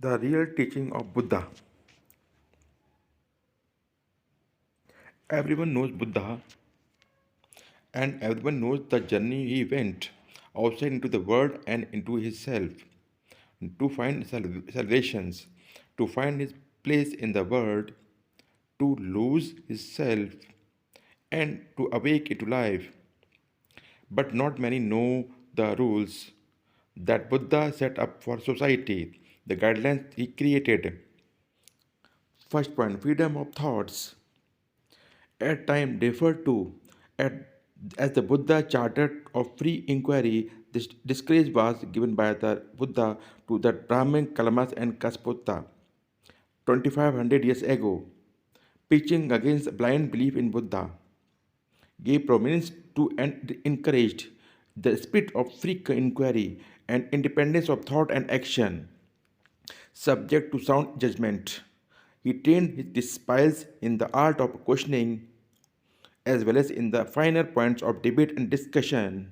The real teaching of Buddha. Everyone knows Buddha and everyone knows the journey he went outside into the world and into his self to find salvations, to find his place in the world, to lose his self and to awake into life. But not many know the rules that Buddha set up for society, the guidelines he created. First point, freedom of thoughts. At time referred to at, as the Buddha Charter of Free Inquiry, this discourage was given by the Buddha to the Brahmin Kalamas and Kaspota 2500 years ago, preaching against blind belief in Buddha, gave prominence to and encouraged the spirit of free inquiry and independence of thought and action, subject to sound judgment. He trained his disciples in the art of questioning as well as in the finer points of debate and discussion,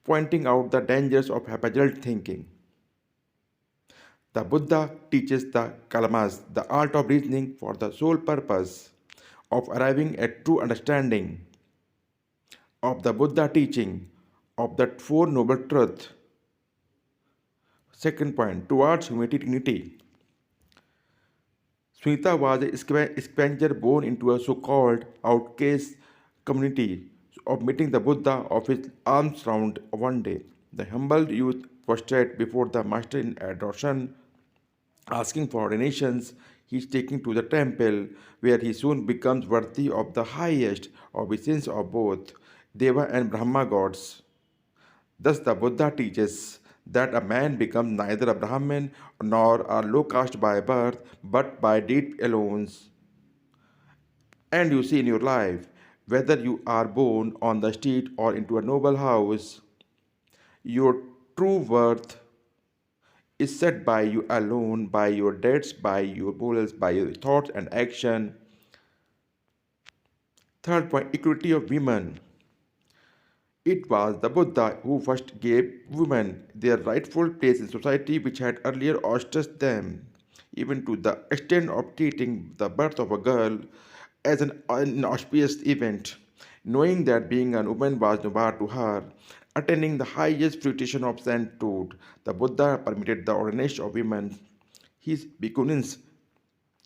pointing out the dangers of haphazard thinking. The Buddha teaches the kalamas the art of reasoning for the sole purpose of arriving at true understanding of the Buddha teaching of the Four Noble Truths. Second point, towards humanity dignity. Sunita was a scavenger born into a so-called outcast community of meeting the Buddha of his arms round one day. The humble youth prostrate before the master in adoration, asking for donations. He is taken to the temple, where he soon becomes worthy of the highest obeisance of both Deva and Brahma gods. Thus, the Buddha teaches that a man becomes neither a Brahmin nor a low caste by birth, but by deed alone. And you see in your life, whether you are born on the street or into a noble house, your true worth is set by you alone, by your deeds, by your morals, by your thoughts and action. Third point, equality of women. It was the Buddha who first gave women their rightful place in society, which had earlier ostracized them, even to the extent of treating the birth of a girl as an inauspicious event, knowing that being a woman was no bar to her. Attaining the highest fruition of sainthood, the Buddha permitted the ordination of women, his bhikkhunins.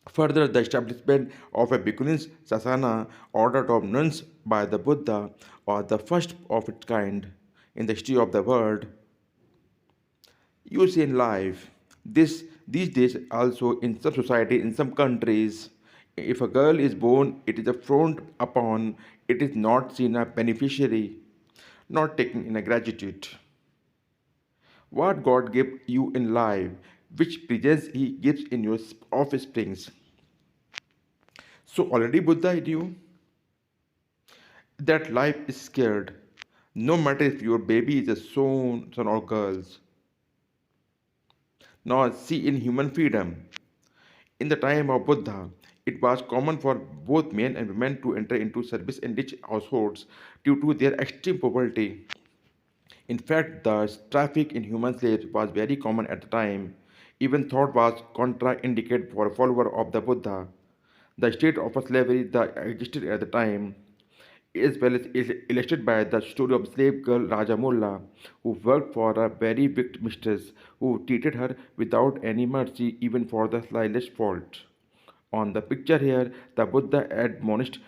Further, the establishment of a Bhikkhunis Sasana, order of nuns by the Buddha, was the first of its kind in the history of the world. You see in life, these days also in some society, in some countries, if a girl is born, it is a frowned upon, it is not seen a beneficiary, not taken in a gratitude. What God gave you in life, which presents He gives in your offsprings. So already Buddha knew that life is scared, no matter if your baby is a son or girls. Now see in human freedom. In the time of Buddha, it was common for both men and women to enter into service in rich households due to their extreme poverty. In fact, the traffic in human slaves was very common at the time. Even thought was contraindicated for a follower of the Buddha. The state of slavery that existed at the time is well is illustrated by the story of slave girl Raja Mulla, who worked for a very wicked mistress who treated her without any mercy even for the slightest fault. On the picture here, the Buddha admonished